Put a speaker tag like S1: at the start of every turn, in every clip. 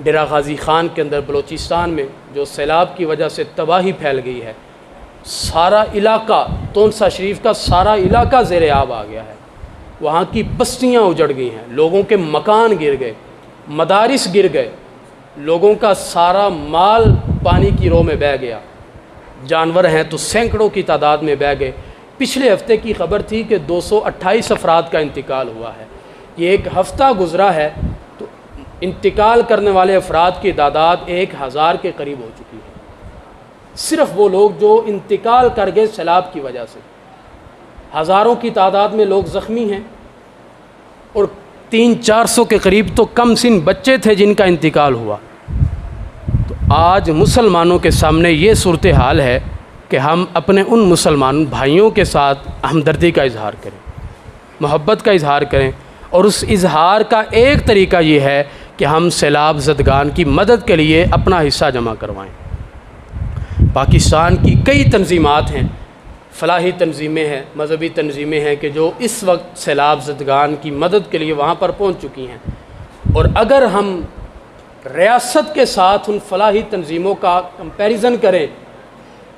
S1: डेरा गाजी ख़ान के अंदर बलूचिस्तान में जो सैलाब की वजह से तबाही फैल गई है, सारा इलाका तोनसा शरीफ का सारा इलाका ज़ेरे आब आ गया है। वहाँ की बस्तियाँ उजड़ गई हैं, लोगों के मकान गिर गए, मदारिस गिर गए, लोगों का सारा माल पानी की रो में बह गया, जानवर हैं तो सैकड़ों की तादाद में बह गए। पिछले हफ्ते की खबर थी कि 228 अफराद का इंतकाल हुआ है। ये एक हफ़्ता गुज़रा है तो इंतकाल करने वाले अफराद की तादाद 1000 के करीब हो चुकी है। सिर्फ़ वो लोग जो इंतकाल कर गए सैलाब की वजह से, हज़ारों की तादाद में लोग ज़ख्मी हैं और 300-400 के करीब तो कम सिन बच्चे थे जिनका इंतकाल हुआ। तो आज मुसलमानों के सामने ये सूरत हाल है कि हम अपने उन मुसलमान भाइयों के साथ हमदर्दी का इजहार करें, मोहब्बत का इजहार करें, और उस इजहार का एक तरीका ये है कि हम सैलाब ज़दगान की मदद के लिए अपना हिस्सा जमा करवाएं। पाकिस्तान की कई तंजीमात हैं, फलाही तंजीमें हैं, मजहबी तंजीमें हैं कि जो इस वक्त सैलाब ज़दगान की मदद के लिए वहाँ पर पहुँच चुकी हैं। और अगर हम रियासत के साथ उन फलाही तंजीमों का कंपैरिजन करें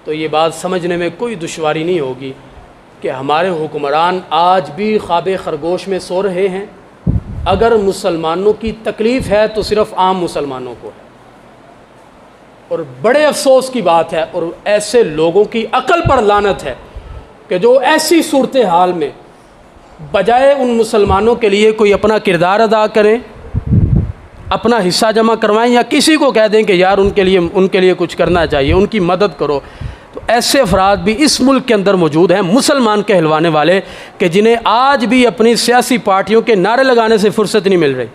S1: तो ये बात समझने में कोई दुश्वारी नहीं होगी कि हमारे हुक्मरान आज भी ख्वाब खरगोश में सो रहे हैं। अगर मुसलमानों की तकलीफ़ है तो सिर्फ़ आम मुसलमानों को है, और बड़े अफसोस की बात है और ऐसे लोगों की अकल पर लानत है कि जो ऐसी सूरत हाल में बजाय उन मुसलमानों के लिए कोई अपना किरदार अदा करें, अपना हिस्सा जमा करवाएं या किसी को कह दें कि यार उनके लिए कुछ करना चाहिए, उनकी मदद करो। तो ऐसे अफराद भी इस मुल्क के अंदर मौजूद हैं, मुसलमान कहलवाने वाले, कि जिन्हें आज भी अपनी सियासी पार्टियों के नारे लगाने से फुर्सत नहीं मिल रही।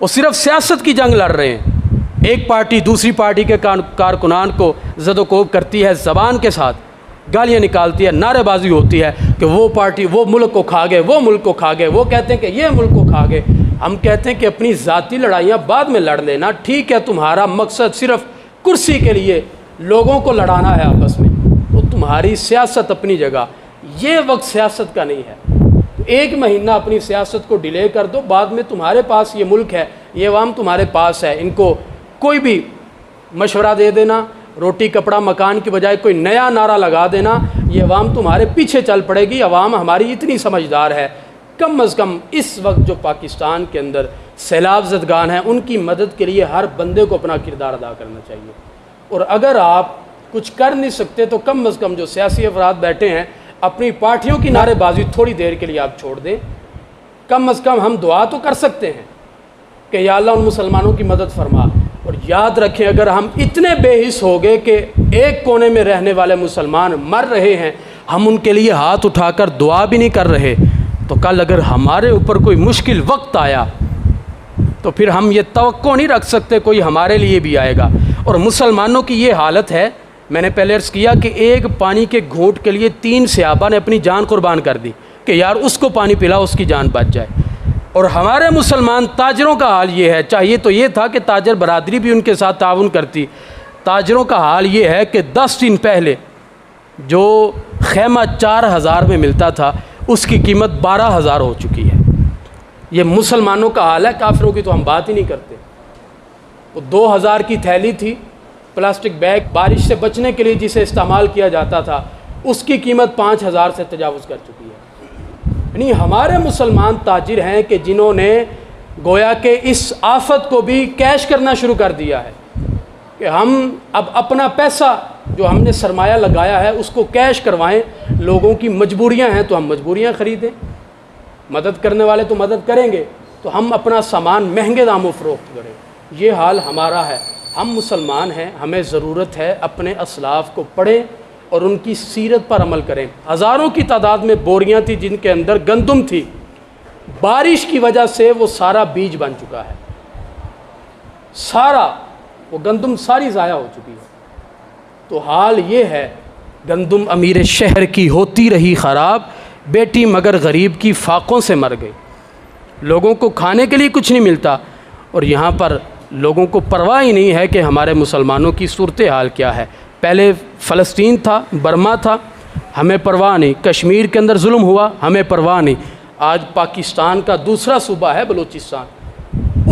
S1: वो सिर्फ सियासत की जंग लड़ रहे हैं। एक पार्टी दूसरी पार्टी के कारकुनान को ज़दोकोब करती है, ज़बान के साथ गालियाँ निकालती है, नारेबाजी होती है कि वो पार्टी वो मुल्क को खा गए, वो मुल्क को खा गए, वो कहते हैं कि ये मुल्क को खा गए। हम कहते हैं कि अपनी ज़ाती लड़ाइयाँ बाद में लड़ लेना, ठीक है, तुम्हारा मकसद सिर्फ कुर्सी के लिए लोगों को लड़ाना है आपस में, तो तुम्हारी सियासत अपनी जगह, ये वक्त सियासत का नहीं है। तो 1 महीना अपनी सियासत को डिले कर दो, बाद में तुम्हारे पास ये मुल्क है, ये अवाम तुम्हारे पास है, इनको कोई भी मशवरा दे देना, रोटी कपड़ा मकान की बजाय कोई नया नारा लगा देना, ये अवाम तुम्हारे पीछे चल पड़ेगी। अवाम हमारी इतनी समझदार है, कम अज़ कम इस वक्त जो पाकिस्तान के अंदर सैलाब ज़दगान हैं उनकी मदद के लिए हर बंदे को अपना किरदार अदा करना चाहिए। और अगर आप कुछ कर नहीं सकते तो कम अज़ कम जो सियासी अफराद बैठे हैं, अपनी पार्टियों की नारेबाजी थोड़ी देर के लिए आप छोड़ दें। कम अज़ कम हम दुआ तो कर सकते हैं कि या अल्लाह उन मुसलमानों की मदद फरमा। और याद रखें, अगर हम इतने बेहिस हो गए कि एक कोने में रहने वाले मुसलमान मर रहे हैं, हम उनके लिए हाथ उठाकर दुआ भी नहीं कर रहे, तो कल अगर हमारे ऊपर कोई मुश्किल वक्त आया तो फिर हम ये तवक्को नहीं रख सकते कोई हमारे लिए भी आएगा। और मुसलमानों की ये हालत है, मैंने पहले अर्ज़ किया कि एक पानी के घूंट के लिए 3 सहाबा ने अपनी जान कुर्बान कर दी कि यार उसको पानी पिलाओ, उसकी जान बच जाए। और हमारे मुसलमान ताजरों का हाल ये है, चाहिए तो ये था कि ताजर बरादरी भी उनके साथ ताउन करती। ताजरों का हाल ये है कि 10 दिन पहले जो खैमा 4000 में मिलता था उसकी कीमत 12000 हो चुकी है। ये मुसलमानों का हाल है, काफिरों की तो हम बात ही नहीं करते। वो 2000 की थैली थी, प्लास्टिक बैग बारिश से बचने के लिए जिसे इस्तेमाल किया जाता था, उसकी कीमत 5000 से तजावुज़ कर चुकी है। यानी हमारे मुसलमान ताजिर हैं कि जिन्होंने गोया के इस आफत को भी कैश करना शुरू कर दिया है कि हम अब अपना पैसा जो हमने सरमाया लगाया है उसको कैश करवाएं। लोगों की मजबूरियां हैं तो हम मजबूरियां ख़रीदें, मदद करने वाले तो मदद करेंगे, तो हम अपना सामान महंगे दामों फ़रोख्त करें। ये हाल हमारा है। हम मुसलमान हैं, हमें ज़रूरत है अपने असलाफ़ को पढ़ें और उनकी सीरत पर अमल करें। हज़ारों की तादाद में बोरियां थी जिनके अंदर गंदम थी, बारिश की वजह से वो सारा बीज बन चुका है, सारा वो गंदम सारी ज़ाया हो चुकी है। तो हाल ये है, गंदम अमीर शहर की होती रही ख़राब, बेटी मगर गरीब की फाकों से मर गई। लोगों को खाने के लिए कुछ नहीं मिलता और यहाँ पर लोगों को परवाह ही नहीं है कि हमारे मुसलमानों की सूरत हाल क्या है। पहले फ़लस्तीन था, बर्मा था, हमें परवाह नहीं। कश्मीर के अंदर जुल्म हुआ, हमें परवाह नहीं। आज पाकिस्तान का दूसरा सूबा है बलूचिस्तान,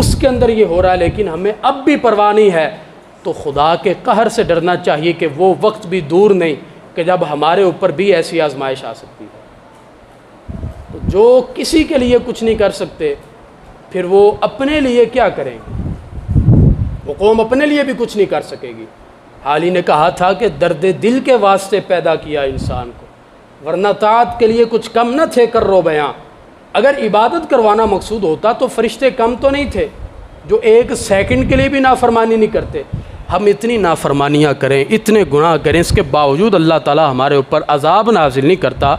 S1: उसके अंदर ये हो रहा है, लेकिन हमें अब भी परवाह नहीं है, तो खुदा के कहर से डरना चाहिए कि वो वक्त भी दूर नहीं कि जब हमारे ऊपर भी ऐसी आजमाइश आ सकती है। तो जो किसी के लिए कुछ नहीं कर सकते, फिर वो अपने लिए क्या करेंगे? वो कौम अपने लिए भी कुछ नहीं कर सकेगी। हाल ही ने कहा था कि दर्द दिल के वास्ते पैदा किया इंसान को, वरना ताअत के लिए कुछ कम न थे कर्रो बयां। अगर इबादत करवाना मकसूद होता तो फरिश्ते कम तो नहीं थे जो एक सेकंड के लिए भी नाफरमानी नहीं करते। हम इतनी नाफरमानियाँ करें, इतने गुनाह करें, इसके बावजूद अल्लाह ताला हमारे ऊपर अजाब नाजिल नहीं करता,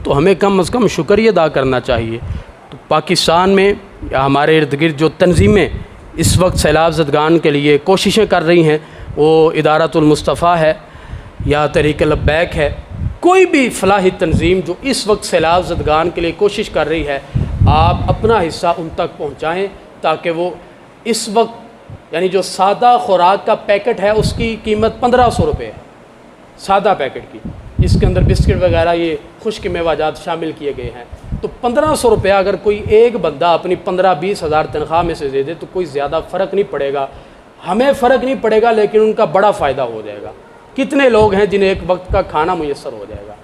S1: तो हमें कम अज़ कम शुक्रिया अदा करना चाहिए। तो पाकिस्तान में या हमारे इर्द गिर्द जो तंजीमें इस वक्त सैलाब ज़दगान के लिए कोशिशें कर रही हैं, वो इदारतुल मुस्तफ़ा है या तहरीक लब्बैक है, कोई भी फलाही तंजीम जो इस वक्त सैलाब ज़दगान के लिए कोशिश कर रही है, आप अपना हिस्सा उन तक पहुँचाएँ ताकि वो इस वक्त यानी जो सादा खुराक का पैकेट है उसकी कीमत 1500 रुपये है, सादा पैकेट की, जिसके अंदर बिस्किट वगैरह ये खुश्क मेवाजात शामिल किए गए हैं। तो 1500 रुपया अगर कोई एक बंदा अपनी 15-20 हज़ार तनख्वाह में से दे दे तो कोई ज़्यादा फ़र्क नहीं पड़ेगा, हमें फ़र्क नहीं पड़ेगा, लेकिन उनका बड़ा फ़ायदा हो जाएगा। कितने लोग हैं जिन्हें एक वक्त का खाना मुयस्सर हो जाएगा।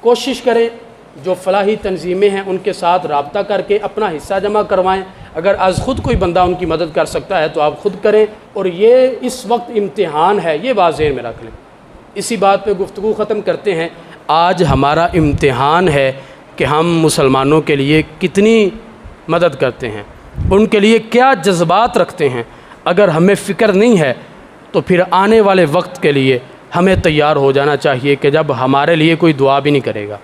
S1: कोशिश करें जो फलाही तंजीमें हैं उनके साथ रब्ता करके अपना हिस्सा जमा करवाएं। अगर आज ख़ुद कोई बंदा उनकी मदद कर सकता है तो आप ख़ुद करें, और ये इस वक्त इम्तिहान है, ये बात ज़हन में रख लें। इसी बात पे गुफ्तगू ख़त्म करते हैं। आज हमारा इम्तिहान है कि हम मुसलमानों के लिए कितनी मदद करते हैं, उनके लिए क्या जज्बात रखते हैं। अगर हमें फ़िक्र नहीं है तो फिर आने वाले वक्त के लिए हमें तैयार हो जाना चाहिए कि जब हमारे लिए कोई दुआ भी नहीं करेगा।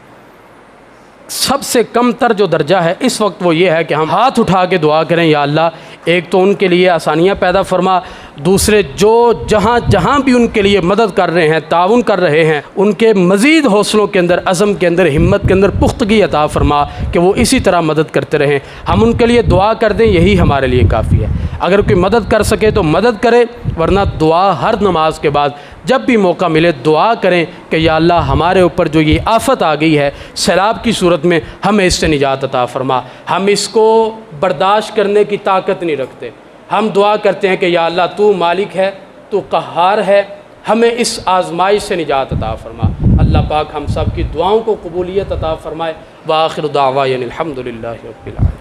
S1: सबसे कम तर जो दर्जा है इस वक्त वो ये है कि हम हाथ उठा के दुआ करें, या अल्लाह एक तो उनके लिए आसानियाँ पैदा फरमा, दूसरे जो जहाँ जहाँ भी उनके लिए मदद कर रहे हैं, ताउन कर रहे हैं, उनके मज़ीद हौसलों के अंदर, अज़म के अंदर, हिम्मत के अंदर पुख्तगी अता फरमा कि वो इसी तरह मदद करते रहें। हम उनके लिए दुआ कर दें, यही हमारे लिए काफ़ी है। अगर कोई मदद कर सके तो मदद करे, वरना दुआ हर नमाज के बाद जब भी मौका मिले दुआ करें कि या अल्लाह हमारे ऊपर जो ये आफत आ गई है सैलाब की सूरत में, हमें इससे निजात अता फरमा। हम इसको बर्दाश्त करने की ताकत नहीं रखते। हम दुआ करते हैं कि या अल्लाह तू मालिक है, तू क़हार है, हमें इस आज़माइश से निजात अता फरमा। अल्लाह पाक हम सब की दुआओं को कबूलियत अता फ़रमाए। व आखिर दावा अनिल हम्दुलिल्लाहि रब्बिल आलमीन।